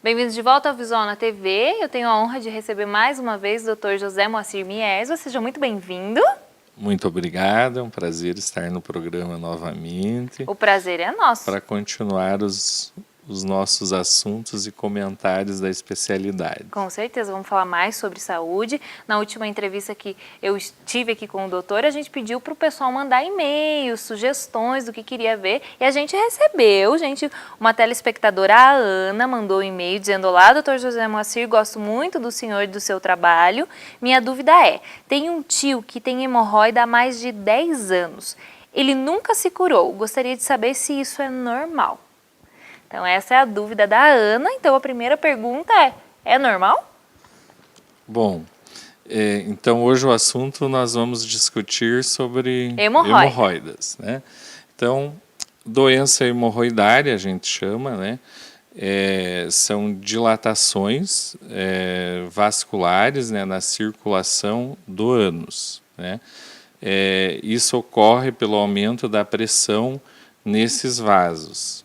Bem-vindos de volta ao Visual na TV. Eu tenho a honra de receber mais uma vez o Dr. José Moacir Mierzo. Seja muito bem-vindo. Muito obrigado, é um prazer estar no programa novamente. O prazer é nosso. Para continuar os nossos assuntos e comentários da especialidade. Com certeza, vamos falar mais sobre saúde. Na última entrevista que eu estive aqui com o doutor, a gente pediu para o pessoal mandar e-mails, sugestões do que queria ver. E a gente recebeu, uma telespectadora, a Ana, mandou um e-mail dizendo: olá, doutor José Moacir, gosto muito do senhor e do seu trabalho. Minha dúvida é, tem um tio que tem hemorroida há mais de 10 anos. Ele nunca se curou. Gostaria de saber se isso é normal. Então, essa é a dúvida da Ana. Então, a primeira pergunta é normal? Bom, então hoje o assunto nós vamos discutir sobre hemorroidas, né? Então, doença hemorroidária a gente chama, né? São dilatações vasculares, né, na circulação do ânus, né? Isso ocorre pelo aumento da pressão nesses vasos.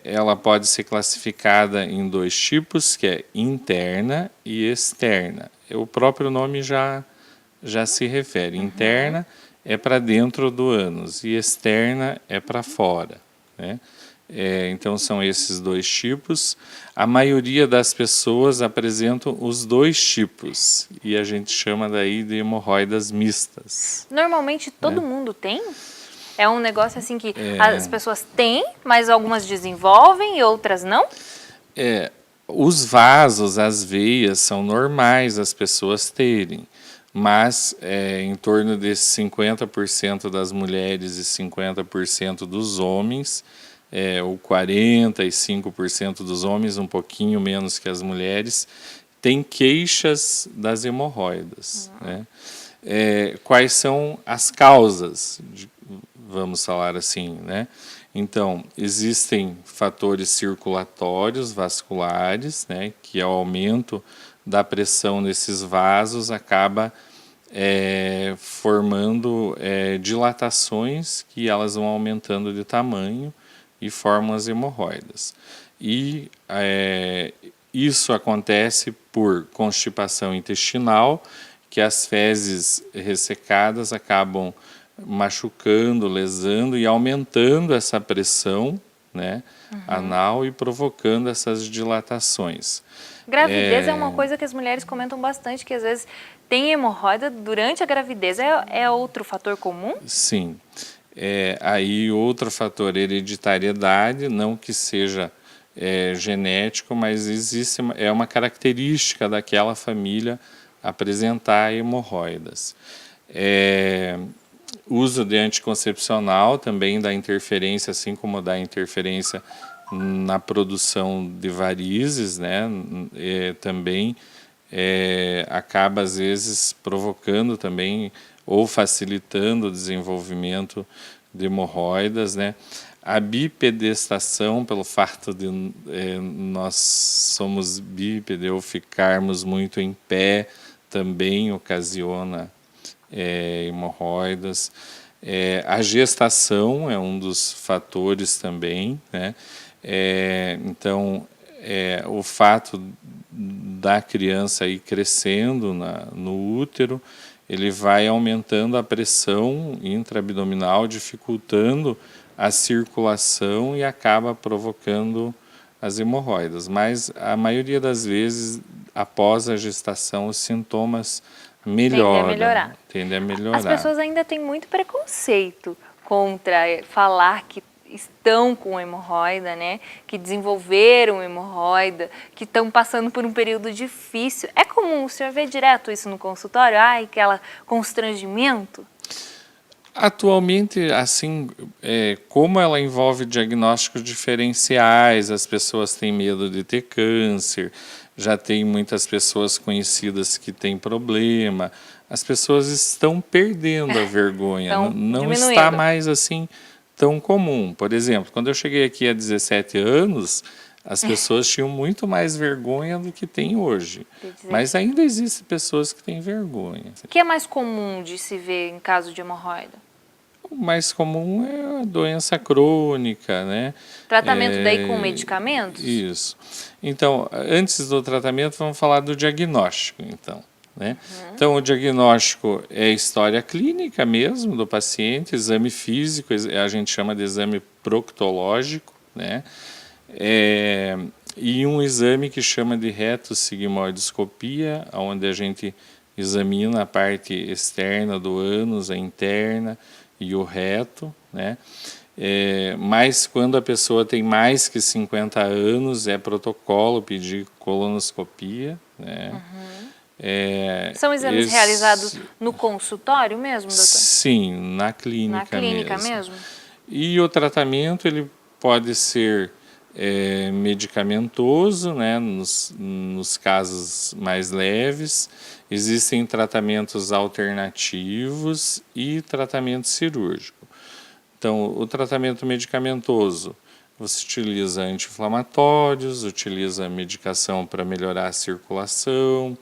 Ela pode ser classificada em dois tipos, que é interna e externa. O próprio nome já se refere. Interna é para dentro do ânus e externa é para fora, né? Então são esses dois tipos. A maioria das pessoas apresentam os dois tipos e a gente chama daí de hemorroidas mistas. Normalmente todo mundo tem? É um negócio assim que as pessoas têm, mas algumas desenvolvem e outras não? Os vasos, as veias são normais as pessoas terem, mas em torno de 50% das mulheres e 50% dos homens, ou 45% dos homens, um pouquinho menos que as mulheres, têm queixas das hemorroidas, né? Quais são as causas, vamos falar assim, né? Então, existem fatores circulatórios, vasculares, né, que o aumento da pressão nesses vasos acaba formando dilatações que elas vão aumentando de tamanho e formam as hemorroidas. E isso acontece por constipação intestinal, que as fezes ressecadas acabam machucando, lesando e aumentando essa pressão, né, anal e provocando essas dilatações. Gravidez é uma coisa que as mulheres comentam bastante, que às vezes tem hemorroida durante a gravidez. É outro fator comum? Sim. Aí outro fator, hereditariedade, não que seja genético, mas existe uma característica daquela família apresentar hemorroidas. Uso de anticoncepcional também dá interferência, assim como dá interferência na produção de varizes, né? Também acaba às vezes provocando também ou facilitando o desenvolvimento de hemorroidas, né? A bipedestação, pelo fato de nós somos bípede ou ficarmos muito em pé, também ocasiona hemorroidas. A gestação é um dos fatores também, né? Então, o fato da criança ir crescendo no útero, ele vai aumentando a pressão intraabdominal, dificultando a circulação e acaba provocando as hemorroidas. Mas a maioria das vezes, após a gestação, os sintomas melhoram. Tendem a melhorar. As pessoas ainda têm muito preconceito contra falar que estão com hemorroida, né? Que desenvolveram hemorroida, que estão passando por um período difícil. É comum o senhor ver direto isso no consultório? Aquele constrangimento? Atualmente, assim, como ela envolve diagnósticos diferenciais, as pessoas têm medo de ter câncer, já tem muitas pessoas conhecidas que têm problema, as pessoas estão perdendo a vergonha, não está mais assim tão comum. Por exemplo, quando eu cheguei aqui há 17 anos, as pessoas tinham muito mais vergonha do que tem hoje. Mas ainda existem pessoas que têm vergonha. O que é mais comum de se ver em caso de hemorroida? o mais comum é a doença crônica, né? Tratamento daí com medicamentos? Isso. Então, antes do tratamento, vamos falar do diagnóstico, então. Né? Então, o diagnóstico é a história clínica mesmo do paciente, exame físico, a gente chama de exame proctológico, né? E um exame que chama de retossigmoidoscopia, onde a gente examina a parte externa do ânus, a interna e o reto, né? Mas quando a pessoa tem mais que 50 anos, é protocolo pedir colonoscopia, né? São exames realizados no consultório mesmo, doutor? Sim, na clínica, Na clínica mesmo? E o tratamento ele pode ser medicamentoso, né, nos casos mais leves. Existem tratamentos alternativos e tratamento cirúrgico. Então, o tratamento medicamentoso, você utiliza anti-inflamatórios, utiliza medicação para melhorar a circulação,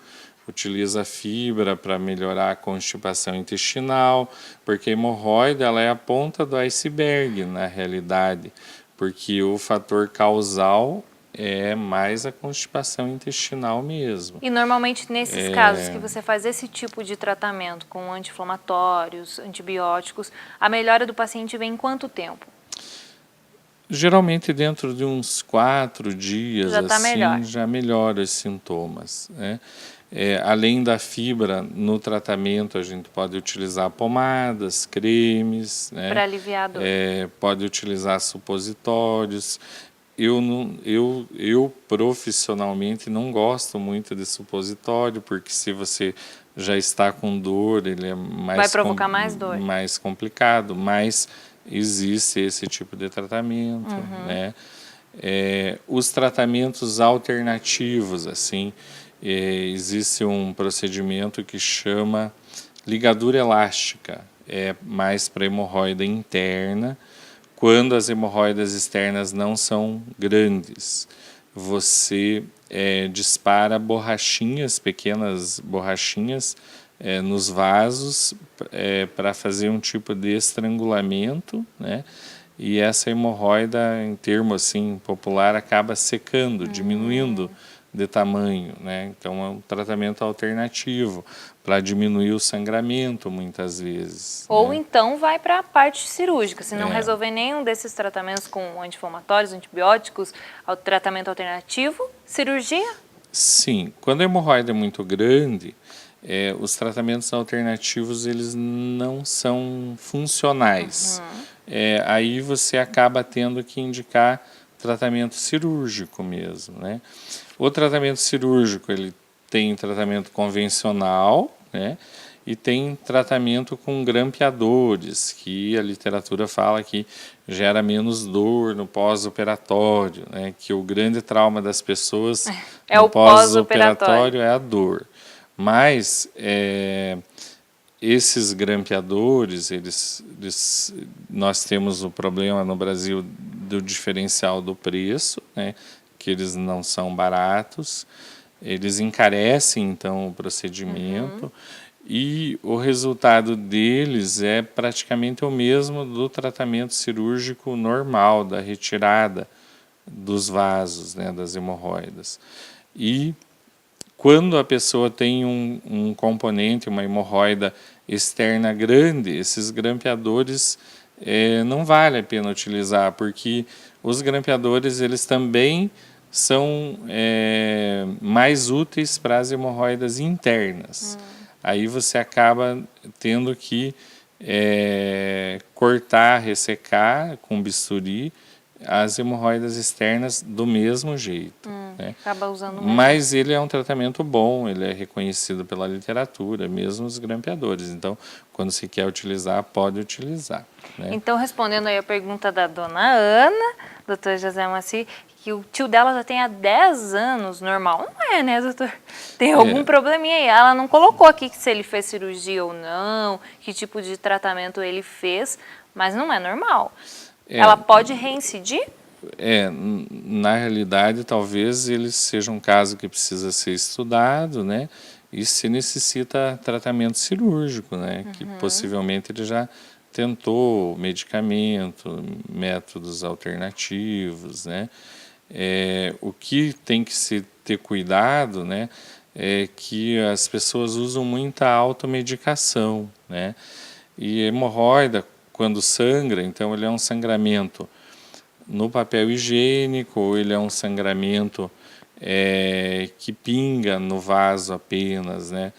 utiliza fibra para melhorar a constipação intestinal, porque a hemorroida ela é a ponta do iceberg, na realidade, porque o fator causal é mais a constipação intestinal mesmo. E normalmente nesses casos que você faz esse tipo de tratamento com anti-inflamatórios, antibióticos, a melhora do paciente vem em quanto tempo? Geralmente dentro de uns 4 dias Já tá assim, melhor. já melhora os sintomas, né? Além da fibra, no tratamento a gente pode utilizar pomadas, cremes, né? Para aliviar a dor. Pode utilizar supositórios. Eu profissionalmente não gosto muito de supositório, porque se você já está com dor, ele é Vai provocar mais dor. mais complicado, mas existe esse tipo de tratamento, né? Os tratamentos alternativos, assim, existe um procedimento que chama ligadura elástica, é mais para hemorroida interna. Quando as hemorroidas externas não são grandes, você dispara borrachinhas, pequenas borrachinhas, nos vasos para fazer um tipo de estrangulamento, né? E essa hemorroida, em termo assim popular, acaba secando, diminuindo de tamanho, né? Então é um tratamento alternativo para diminuir o sangramento muitas vezes. Ou né? então vai para a parte cirúrgica, se não resolver nenhum desses tratamentos com anti-inflamatórios, antibióticos, o tratamento alternativo, cirurgia? Sim, quando a hemorroida é muito grande, os tratamentos alternativos eles não são funcionais. Aí você acaba tendo que indicar tratamento cirúrgico mesmo, né? O tratamento cirúrgico ele tem tratamento convencional, né? E tem tratamento com grampeadores, que a literatura fala que gera menos dor no pós-operatório, né? Que o grande trauma das pessoas no o pós-operatório. é a dor. Mas esses grampeadores, nós temos o problema no Brasil do diferencial do preço, né? Que eles não são baratos, eles encarecem então o procedimento. E o resultado deles é praticamente o mesmo do tratamento cirúrgico normal, da retirada dos vasos, né, das hemorroidas. E quando a pessoa tem um componente, uma hemorroida externa grande, esses grampeadores não vale a pena utilizar, porque os grampeadores eles também são mais úteis para as hemorroidas internas. Aí você acaba tendo que cortar, ressecar com bisturi as hemorroidas externas do mesmo jeito. Né? Acaba usando mesmo. Mas ele é um tratamento bom, ele é reconhecido pela literatura, mesmo os grampeadores. Então, quando se quer utilizar, pode utilizar. Né? Então, respondendo aí a pergunta da dona Ana, doutor José Maci, que o tio dela já tem há 10 anos, normal. Não é, né, doutor? Tem algum probleminha aí. Ela não colocou aqui que se ele fez cirurgia ou não, que tipo de tratamento ele fez, mas não é normal. Ela pode reincidir? Na realidade, talvez ele seja um caso que precisa ser estudado, né? E se necessita tratamento cirúrgico, né? Que possivelmente ele já tentou medicamento, métodos alternativos, né? O que tem que se ter cuidado, né, é que as pessoas usam muita automedicação, né? E hemorroida, quando sangra, então ele é um sangramento no papel higiênico, ou ele é um sangramento que pinga no vaso apenas, né?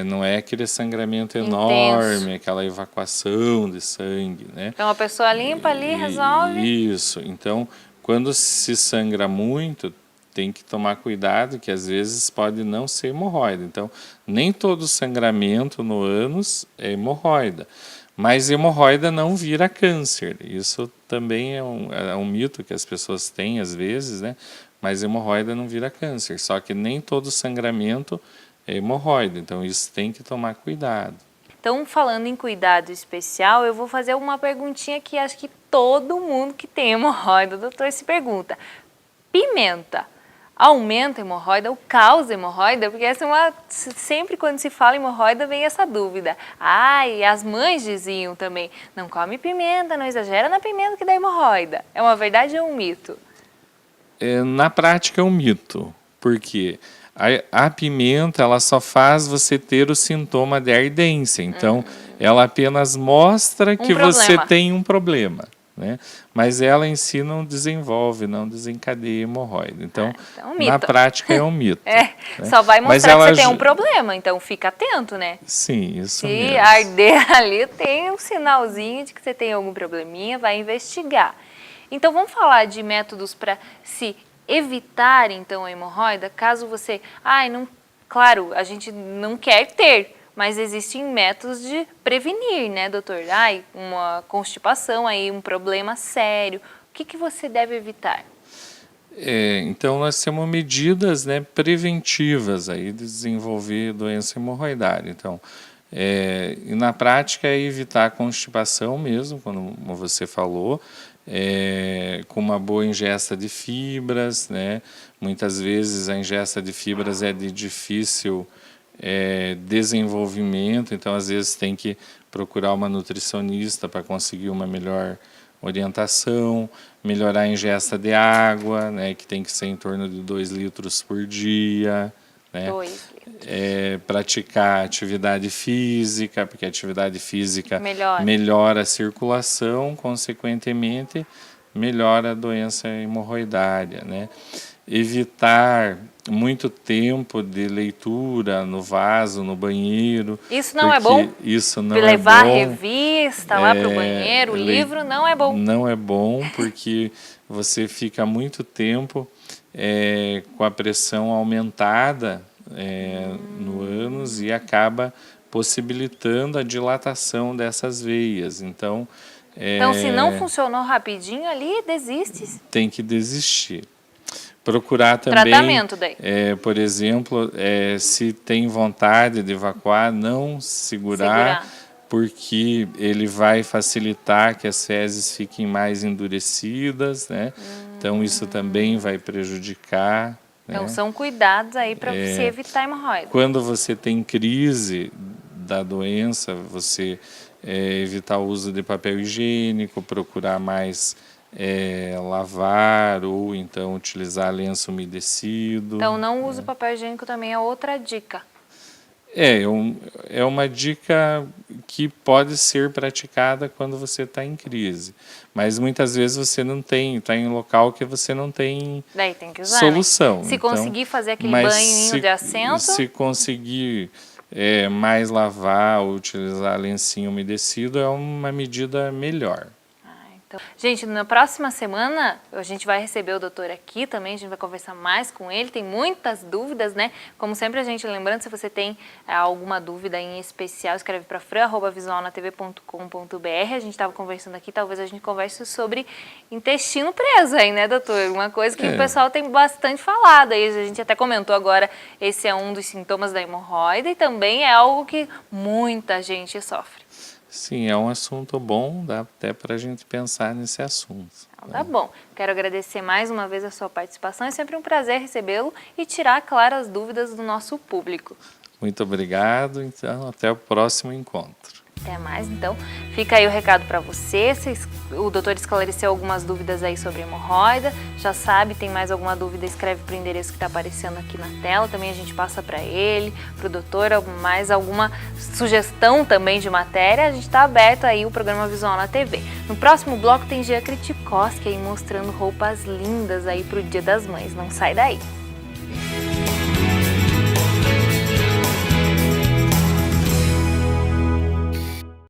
Não é aquele sangramento enorme, aquela evacuação de sangue, né? Então a pessoa limpa ali, resolve. Isso. Então, quando se sangra muito, tem que tomar cuidado, que às vezes pode não ser hemorroida. Então, nem todo sangramento no ânus é hemorroida. Mas hemorroida não vira câncer. Isso também é um mito que as pessoas têm às vezes, né? Mas hemorroida não vira câncer. Só que nem todo sangramento é hemorroida. Então, isso tem que tomar cuidado. Então, falando em cuidado especial, eu vou fazer uma perguntinha que acho que todo mundo que tem hemorroida, doutor, se pergunta. Pimenta aumenta a hemorroida ou causa hemorroida? Porque essa sempre quando se fala em hemorroida vem essa dúvida. E as mães diziam também, não come pimenta, não exagera na pimenta que dá hemorroida. É uma verdade ou um mito? Na prática é um mito, porque a pimenta ela só faz você ter o sintoma de ardência, então ela apenas mostra que você tem um problema, né? Mas ela em si não desenvolve, não desencadeia hemorroida. Então, na prática é um mito. Né? Só vai mostrar que você tem um problema, então fica atento, né? Sim, isso mesmo. Se arder ali, tem um sinalzinho de que você tem algum probleminha, vai investigar. Então, vamos falar de métodos para se evitar, então, a hemorroida, caso você... claro, a gente não quer ter, mas existem métodos de prevenir, né, doutor? Uma constipação, um problema sério. O que você deve evitar? Então, nós temos medidas, né, preventivas aí de desenvolver doença hemorroidária. Então, e na prática é evitar a constipação mesmo, como você falou, com uma boa ingesta de fibras, né? Muitas vezes a ingesta de fibras é de difícil desenvolvimento, então às vezes tem que procurar uma nutricionista para conseguir uma melhor orientação, melhorar a ingesta de água, né, que tem que ser em torno de 2 litros por dia, né? 2 litros. Praticar atividade física, porque a atividade física melhora a circulação, consequentemente melhora a doença hemorroidária, né? Evitar muito tempo de leitura no vaso, no banheiro. Isso não é bom? Isso não levar é bom. a revista lá para o banheiro, o livro não é bom. Não é bom porque você fica muito tempo com a pressão aumentada no ânus e acaba possibilitando a dilatação dessas veias. Então, se não funcionou rapidinho ali, desiste. Tem que desistir. Procurar também, tratamento daí. Por exemplo, se tem vontade de evacuar, não segurar, porque ele vai facilitar que as fezes fiquem mais endurecidas, né? Então isso também vai prejudicar. Então são cuidados aí para se evitar hemorroida. Quando você tem crise da doença, você evitar o uso de papel higiênico, procurar mais lavar ou então utilizar lenço umedecido. Então não use papel higiênico também é outra dica. É uma dica que pode ser praticada quando você está em crise. Mas muitas vezes você não tem, está em um local que você não tem, daí tem que usar, solução. Né? Se então, conseguir fazer aquele banhinho de assento. Se conseguir mais lavar ou utilizar lencinho umedecido, é uma medida melhor. Gente, na próxima semana a gente vai receber o doutor aqui também, a gente vai conversar mais com ele, tem muitas dúvidas, né? Como sempre a gente, lembrando, se você tem alguma dúvida em especial, escreve para fran@visualnatv.com.br. A gente estava conversando aqui, talvez a gente converse sobre intestino preso aí, né, doutor? Uma coisa que o pessoal tem bastante falado aí, a gente até comentou agora, esse é um dos sintomas da hemorroida e também é algo que muita gente sofre. Sim, é um assunto bom, dá até para a gente pensar nesse assunto. Então, tá bom. Quero agradecer mais uma vez a sua participação. É sempre um prazer recebê-lo e tirar, claro, as dúvidas do nosso público. Muito obrigado. Então, até o próximo encontro. Até mais, então. Fica aí o recado para você. O doutor esclareceu algumas dúvidas aí sobre hemorroida. Já sabe, tem mais alguma dúvida, escreve para o endereço que está aparecendo aqui na tela. Também a gente passa para ele, para o doutor, mais alguma sugestão também de matéria. A gente está aberto aí o programa Visual na TV. No próximo bloco tem Gia Kritikoski aí mostrando roupas lindas aí para o Dia das Mães. Não sai daí.